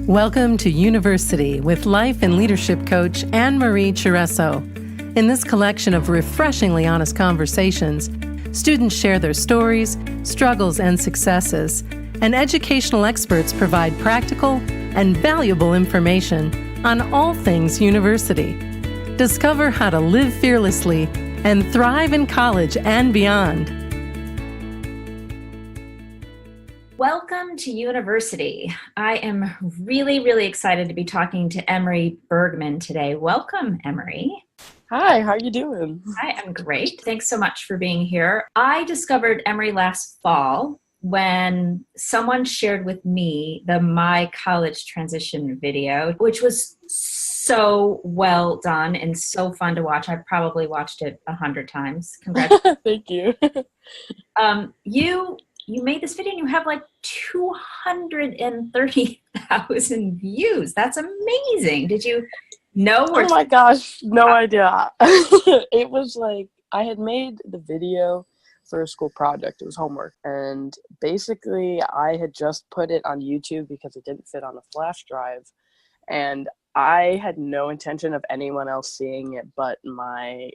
Welcome to University with life and leadership coach Anne-Marie Chiresso. In this collection of refreshingly honest conversations, students share their stories, struggles, and successes, and educational experts provide practical and valuable information on all things university. Discover how to live fearlessly and thrive in college and beyond. Welcome to University. I am really excited to be talking to Emery Bergman today. Welcome, Emery. Hi, how are you doing? I am great. Thanks so much for being here. I discovered Emery last fall when someone shared with me the My College Transition video, which was so well done and so fun to watch. I probably watched it 100 times. Congratulations. Thank you. You made this video and you have like 230,000 views. That's amazing. Did you know? Oh my gosh, no idea. It was like, I had made the video for a school project. It was homework. And basically I had just put it on YouTube because it didn't fit on a flash drive. And I had no intention of anyone else seeing it but my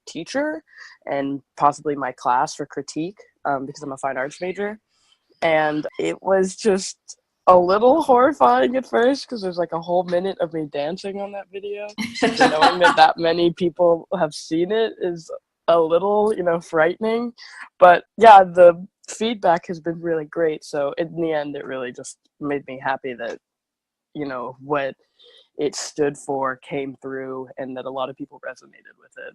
teacher and possibly my class for critique. Because I'm a fine arts major, and it was just a little horrifying at first because there's like a whole minute of me dancing on that video. So knowing that many people have seen it is a little, frightening. But yeah, the feedback has been really great. So in the end, it really just made me happy that, what it stood for came through and that a lot of people resonated with it.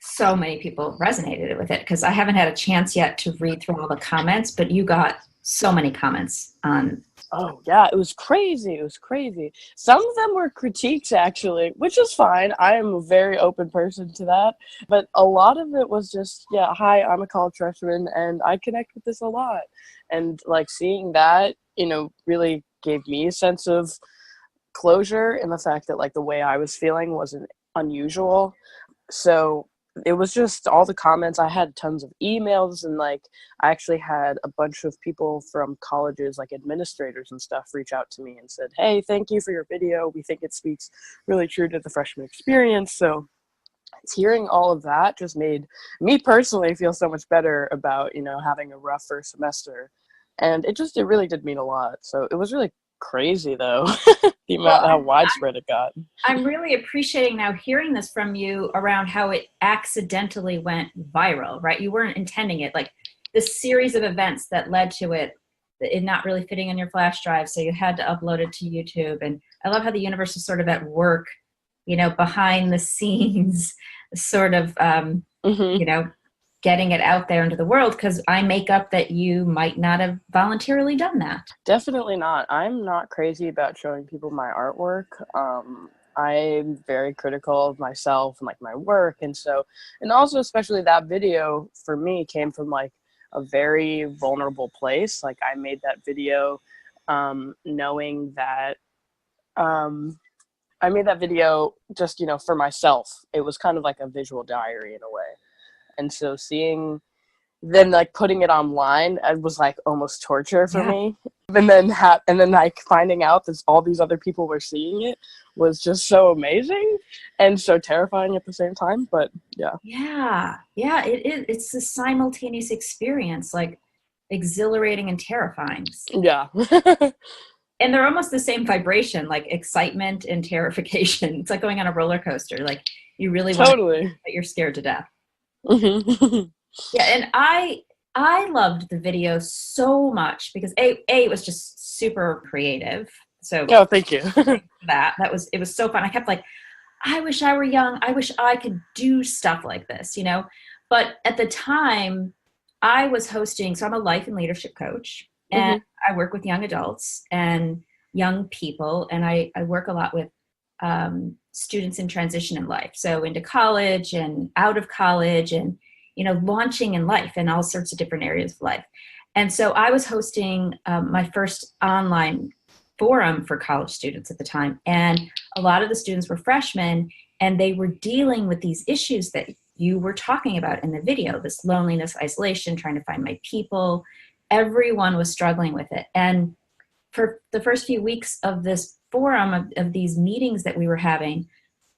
So many people resonated with it because I haven't had a chance yet to read through all the comments, but you got so many comments on. Oh yeah, it was crazy. It was crazy. Some of them were critiques actually, which is fine. I am a very open person to that. But a lot of it was just, yeah, hi, I'm a college freshman and I connect with this a lot. And like seeing that, really gave me a sense of closure in the fact that like the way I was feeling wasn't unusual. So it was just all the comments. I had tons of emails and like I actually had a bunch of people from colleges, like administrators and stuff, reach out to me and said, hey, thank you for your video. We think it speaks really true to the freshman experience. So hearing all of that just made me personally feel so much better about, having a rough first semester. And it really did mean a lot. So it was really crazy though, the amount how widespread it got. I'm really appreciating now hearing this from you around how it accidentally went viral, right? You weren't intending it, like this series of events that led to it not really fitting in your flash drive, so you had to upload it to YouTube. And I love how the universe is sort of at work, behind the scenes, sort of, getting it out there into the world, because I make up that you might not have voluntarily done that. Definitely not. I'm not crazy about showing people my artwork. I'm very critical of myself and like my work. And also especially that video for me came from like a very vulnerable place. Like I made that video knowing that I made that video just, for myself. It was kind of like a visual diary in a way. And so seeing then like putting it online, it was like almost torture for me. And then like finding out that all these other people were seeing it was just so amazing and so terrifying at the same time. But yeah. Yeah, it's a simultaneous experience, like exhilarating and terrifying. Yeah. And they're almost the same vibration, like excitement and terrification. It's like going on a roller coaster. Like you really want to, but you're scared to death. Mm-hmm. Yeah, and I loved the video so much because it was just super creative. So thank you. It was so fun. I kept like, I wish I were young. I wish I could do stuff like this, But at the time, I was hosting. So I'm a life and leadership coach, and I work with young adults and young people, and I work a lot with students in transition in life, so into college and out of college and launching in life in all sorts of different areas of life. And so I was hosting my first online forum for college students at the time, and a lot of the students were freshmen, and they were dealing with these issues that you were talking about in the video, this loneliness, isolation, trying to find my people. Everyone was struggling with it. And for the first few weeks of this forum, of these meetings that we were having,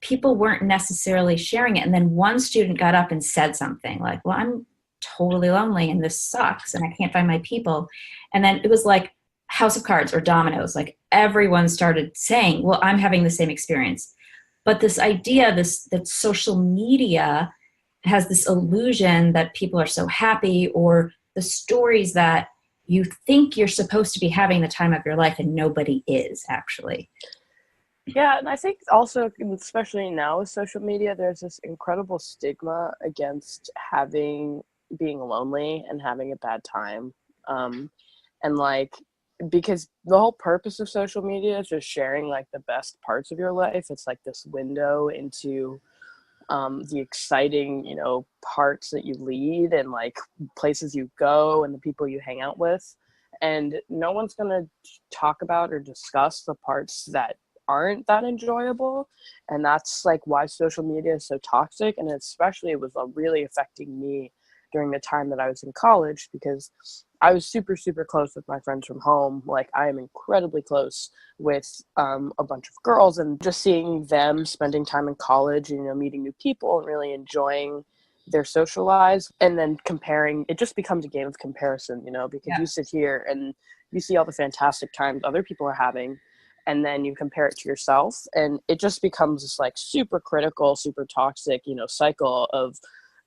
people weren't necessarily sharing it. And then one student got up and said something like, well, I'm totally lonely and this sucks and I can't find my people. And then it was like House of Cards or dominoes. Like everyone started saying, well, I'm having the same experience. But this idea, that social media has this illusion that people are so happy, or the stories that you think you're supposed to be having the time of your life and nobody is actually. Yeah, and I think also, especially now with social media, there's this incredible stigma against being lonely and having a bad time. And like, because the whole purpose of social media is just sharing like the best parts of your life. It's like this window into the exciting, parts that you lead and like places you go and the people you hang out with. And no one's going to talk about or discuss the parts that aren't that enjoyable. And that's like why social media is so toxic. And especially it was really affecting me during the time that I was in college, because I was super, super close with my friends from home. Like I am incredibly close with a bunch of girls, and just seeing them spending time in college, meeting new people and really enjoying their social lives, and then comparing, it just becomes a game of comparison, because you sit here and you see all the fantastic times other people are having, and then you compare it to yourself, and it just becomes this like super critical, super toxic, cycle of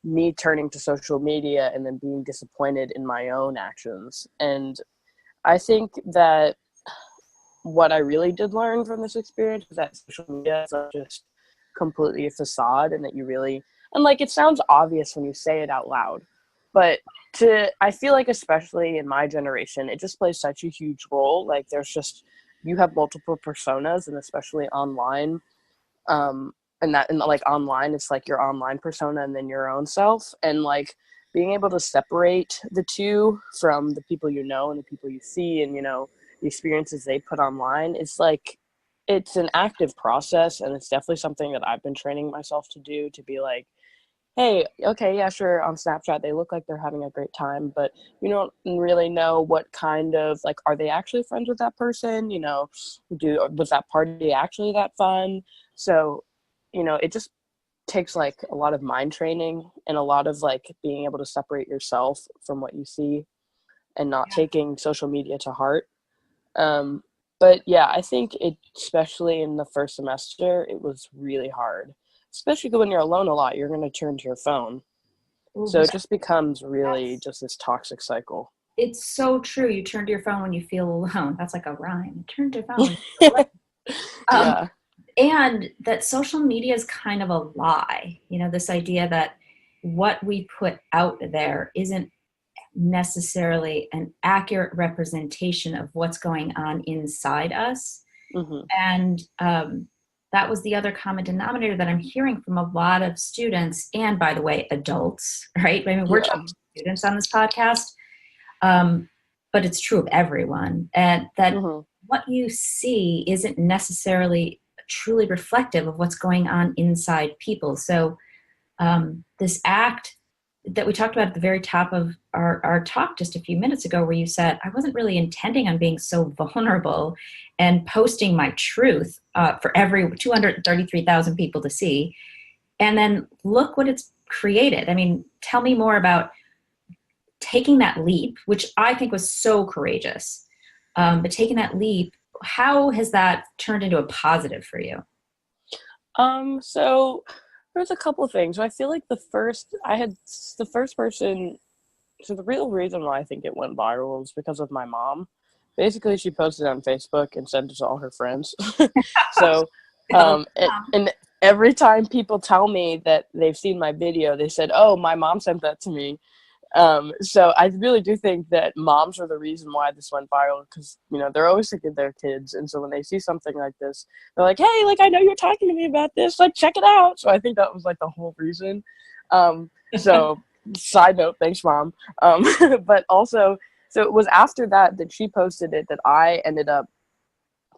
me turning to social media and then being disappointed in my own actions. And I think that what I really did learn from this experience is that social media is not just completely a facade, and that you really, and like, it sounds obvious when you say it out loud, but I feel like, especially in my generation, it just plays such a huge role. Like you have multiple personas, and especially online, and like online, it's like your online persona and then your own self, and like being able to separate the two from the people and the people you see, and the experiences they put online, is like, it's an active process, and it's definitely something that I've been training myself to do, to be like, hey, okay, yeah, sure, on Snapchat they look like they're having a great time, but you don't really know what kind of, like, are they actually friends with that person, was that party actually that fun? So it just takes like a lot of mind training and a lot of like being able to separate yourself from what you see and not taking social media to heart. But yeah, I think especially in the first semester, it was really hard, especially when you're alone a lot. You're going to turn to your phone. So it just becomes really just this toxic cycle. It's so true. You turn to your phone when you feel alone. That's like a rhyme. You turn to your phone when you feel alone. Yeah. And that social media is kind of a lie. This idea that what we put out there isn't necessarily an accurate representation of what's going on inside us. Mm-hmm. And that was the other common denominator that I'm hearing from a lot of students, and by the way, adults, right? I mean, we're talking to students on this podcast, but it's true of everyone. And that what you see isn't necessarily truly reflective of what's going on inside people. So this act that we talked about at the very top of our talk just a few minutes ago, where you said, I wasn't really intending on being so vulnerable and posting my truth for every 233,000 people to see. And then look what it's created. I mean, tell me more about taking that leap, which I think was so courageous. But taking that leap, how has that turned into a positive for you? So there's a couple of things. I feel like the first person, so the real reason why I think it went viral was because of my mom. Basically, she posted on Facebook and sent it to all her friends. So, and every time people tell me that they've seen my video, they said, oh, my mom sent that to me. So I really do think that moms are the reason why this went viral, because they're always thinking of their kids, and so when they see something like this, they're like, hey, like, I know you're talking to me about this, like, check it out. So I think that was like the whole reason. So side note, thanks, Mom. But also, so it was after that she posted it that I ended up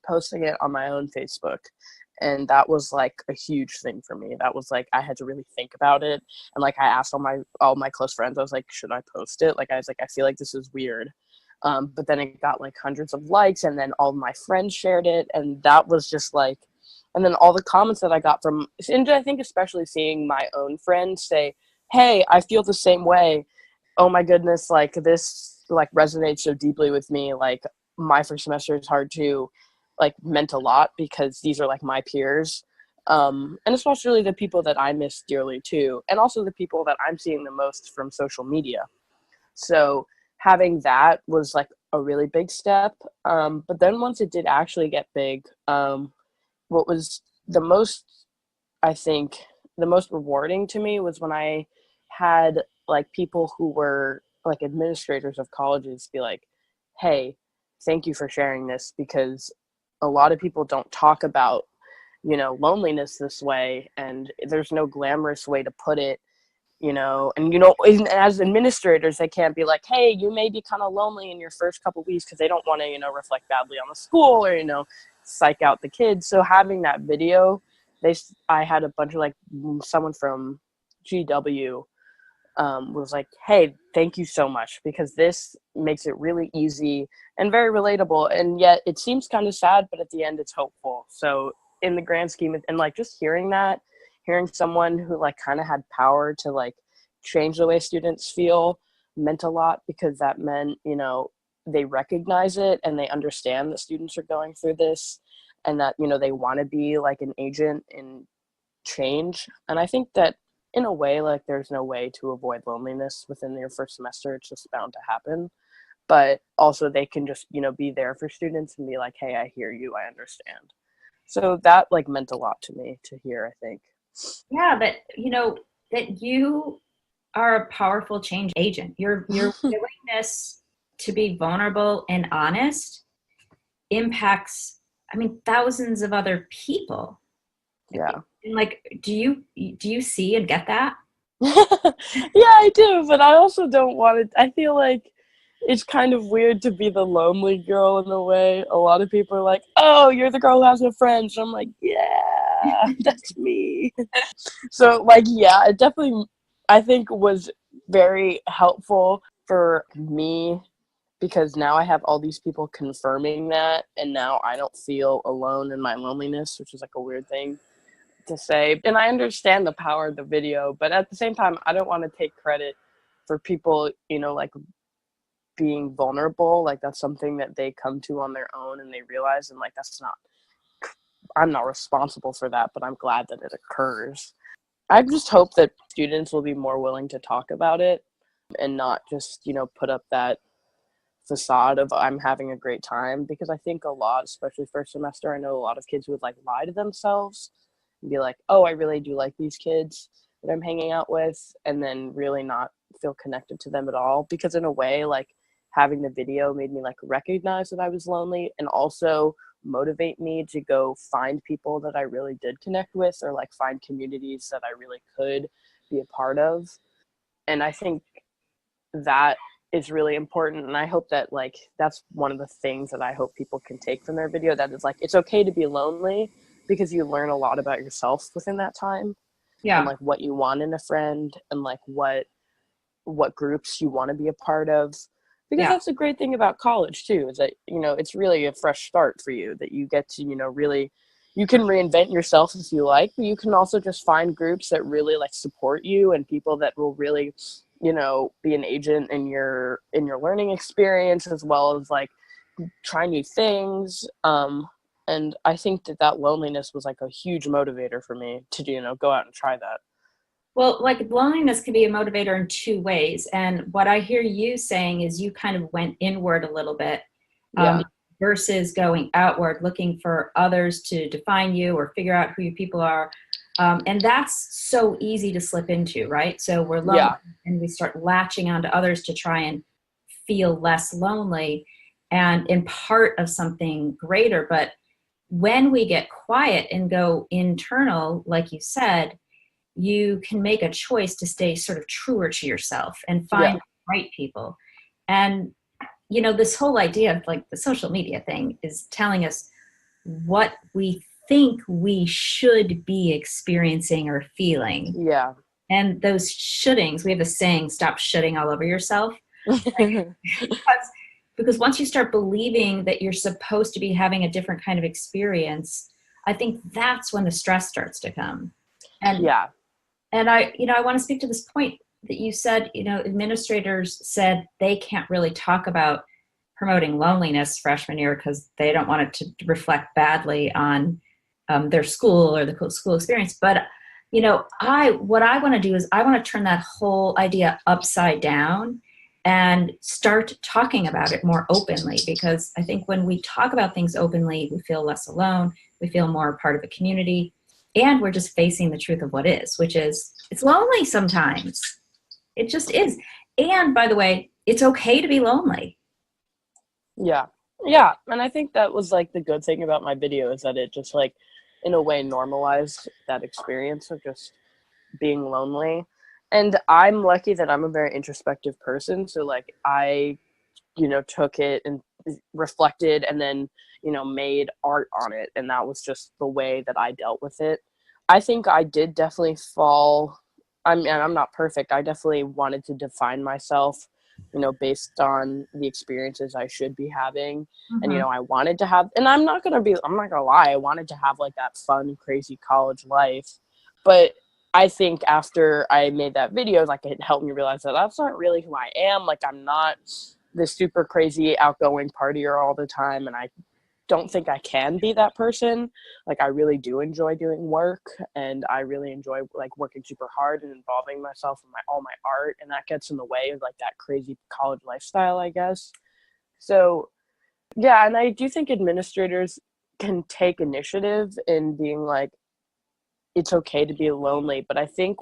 posting it on my own Facebook. And that was like a huge thing for me. That was like, I had to really think about it. And like, I asked all my close friends, I was like, should I post it? Like, I was like, I feel like this is weird. But then it got like hundreds of likes, and then all my friends shared it, and that was just like, and then all the comments that I got from, and I think especially seeing my own friends say, hey, I feel the same way. Oh my goodness, like this like resonates so deeply with me. Like my first semester is hard too, like meant a lot because these are like my peers. And especially the people that I miss dearly too. And also the people that I'm seeing the most from social media. So having that was like a really big step. But then once it did actually get big, what was the most, I think, the most rewarding to me was when I had like people who were like administrators of colleges be like, hey, thank you for sharing this, because a lot of people don't talk about, you know, loneliness this way, and there's no glamorous way to put it, you know. And you know, as administrators, they can't be like, hey, you may be kind of lonely in your first couple weeks, because they don't want to, you know, reflect badly on the school or, you know, psych out the kids. So having that video, I had a bunch of like someone from GW was like, hey, thank you so much, because this makes it really easy and very relatable, and yet it seems kind of sad, but at the end it's hopeful. So in the grand scheme of, and like just hearing someone who like kind of had power to like change the way students feel meant a lot, because that meant, you know, they recognize it and they understand that students are going through this, and that, you know, they want to be like an agent in change. And I think that in a way, like there's no way to avoid loneliness within your first semester. It's just bound to happen. But also they can just, you know, be there for students and be like, hey, I hear you, I understand. So that like meant a lot to me to hear, I think. Yeah, but you know that you are a powerful change agent. Your willingness to be vulnerable and honest impacts, I mean, thousands of other people. Yeah. And like, do you see and get that? Yeah, I do, but I also don't want it. I feel like it's kind of weird to be the lonely girl in a way. A lot of people are like, oh, you're the girl who has no friends. And I'm like, yeah, that's me. So like, yeah, it definitely, I think, was very helpful for me, because now I have all these people confirming that, and now I don't feel alone in my loneliness, which is like a weird thing to say. And I understand the power of the video, but at the same time, I don't want to take credit for people, you know, like being vulnerable. Like that's something that they come to on their own and they realize, and like I'm not responsible for that, but I'm glad that it occurs. I just hope that students will be more willing to talk about it and not just, you know, put up that facade of I'm having a great time, because I think a lot, especially first semester, I know a lot of kids would like lie to themselves and be like, oh, I really do like these kids that I'm hanging out with, and then really not feel connected to them at all. Because in a way, like having the video made me like recognize that I was lonely, and also motivate me to go find people that I really did connect with, or like find communities that I really could be a part of. And I think that is really important, and I hope that like that's one of the things that I hope people can take from their video, that is like, it's okay to be lonely, because you learn a lot about yourself within that time. Yeah. And like what you want in a friend, and like what groups you want to be a part of, because Yeah. that's a great thing about college too, is that, you know, it's really a fresh start for you, that you get to, you know, really, you can reinvent yourself if you like, but you can also just find groups that really like support you, and people that will really, you know, be an agent in your learning experience, as well as like try new things. And I think that loneliness was like a huge motivator for me to, you know, go out and try that. Well, like loneliness can be a motivator in two ways. And what I hear you saying is you kind of went inward a little bit, Yeah. versus going outward, looking for others to define you or figure out who your people are. And that's so easy to slip into, right? So we're lonely, Yeah. and we start latching onto others to try and feel less lonely and in part of something greater. But when we get quiet and go internal, like you said, you can make a choice to stay sort of truer to yourself and find Yeah. the right people. And, you know, this whole idea of like the social media thing is telling us what we think we should be experiencing or feeling. Yeah. And those shouldings, we have a saying, stop shoulding all over yourself. Because Because once you start believing that you're supposed to be having a different kind of experience, I think that's when the stress starts to come. And I want to speak to this point that you said, administrators said they can't really talk about promoting loneliness freshman year because they don't want it to reflect badly on their school or the school experience. But, what I want to do is I want to turn that whole idea upside down and start talking about it more openly, because I think when we talk about things openly, we feel less alone, we feel more a part of a community, and we're just facing the truth of what is, which is it's lonely sometimes. It just is. And by the way, it's okay to be lonely. Yeah. Yeah. And I think that was like the good thing about my video is that it just like in a way normalized that experience of just being lonely. And I'm lucky that I'm a very introspective person. So like I, took it and reflected and then, made art on it. And that was just the way that I dealt with it. I think I did definitely fall. I'm not perfect. I definitely wanted to define myself, based on the experiences I should be having. Mm-hmm. And, I wanted to have, and I'm not going to lie. I wanted to have like that fun, crazy college life. But I think after I made that video, like it helped me realize that that's not really who I am. Like I'm not this super crazy outgoing partier all the time. And I don't think I can be that person. Like I really do enjoy doing work, and I really enjoy like working super hard and involving myself in all my art, and that gets in the way of like that crazy college lifestyle, I guess. So yeah, and I do think administrators can take initiative in being like, it's okay to be lonely, but I think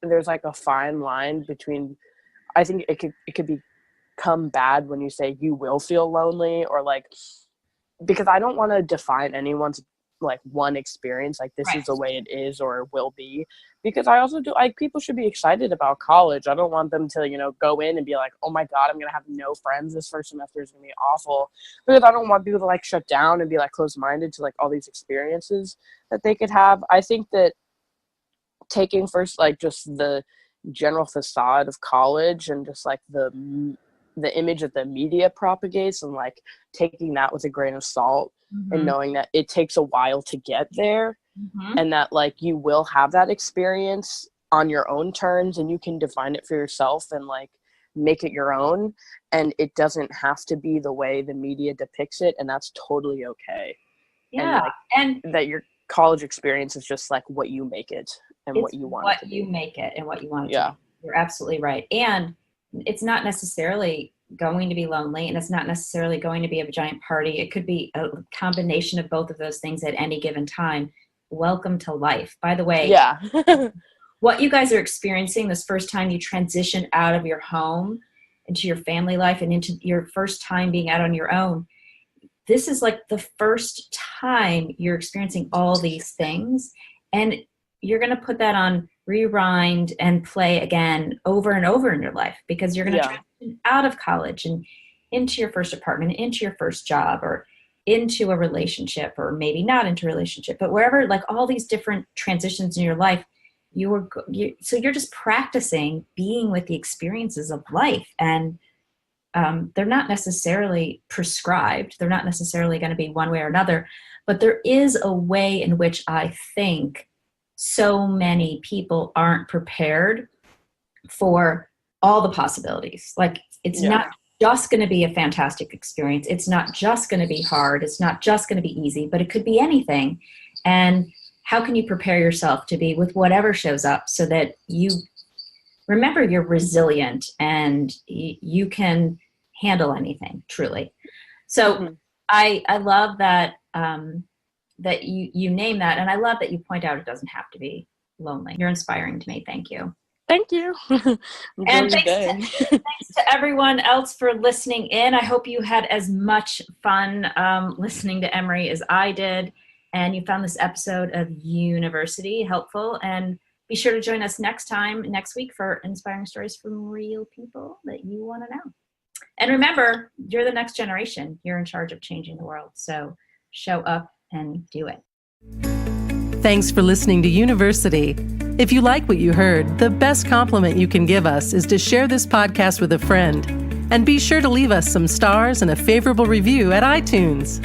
there's like a fine line between, I think it could become bad when you say you will feel lonely, or like, because I don't want to define anyone's like one experience, like this is the way it is or will be, because I also do like people should be excited about college. I don't want them to, go in and be like, oh my God, I'm going to have no friends. This first semester is going to be awful, because I don't want people to like shut down and be like closed-minded to like all these experiences that they could have. I think that taking first, like just the general facade of college and just like the image that the media propagates, and like taking that with a grain of salt, mm-hmm. and knowing that it takes a while to get there, mm-hmm. and that like you will have that experience on your own terms, and you can define it for yourself and like make it your own, and it doesn't have to be the way the media depicts it, and that's totally okay. Yeah, and that your college experience is just like what you make it and what you want it to be. You make it and what you want it to be. You're absolutely right. And it's not necessarily going to be lonely, and it's not necessarily going to be a giant party. It could be a combination of both of those things at any given time. Welcome to life. By the way, what you guys are experiencing this first time you transition out of your home into your family life and into your first time being out on your own, this is like the first time you're experiencing all these things, and you're going to put that on rewind and play again over and over in your life, because you're going to transition out of college and into your first apartment, into your first job, or into a relationship, or maybe not into a relationship, but wherever, like all these different transitions in your life, so you're just practicing being with the experiences of life. And they're not necessarily prescribed. They're not necessarily going to be one way or another, but there is a way in which I think so many people aren't prepared for all the possibilities. Like it's not just going to be a fantastic experience. It's not just going to be hard. It's not just going to be easy, but it could be anything. And how can you prepare yourself to be with whatever shows up, so that you remember you're resilient and you can handle anything, truly. So mm-hmm. I love that, that you name that. And I love that you point out it doesn't have to be lonely. You're inspiring to me. Thank you. Thank you. And thanks to everyone else for listening in. I hope you had as much fun listening to Emery as I did, and you found this episode of University helpful. And be sure to join us next week for inspiring stories from real people that you want to know. And remember, you're the next generation. You're in charge of changing the world. So show up and do it. Thanks for listening to University. If you like what you heard, the best compliment you can give us is to share this podcast with a friend. And be sure to leave us some stars and a favorable review at iTunes.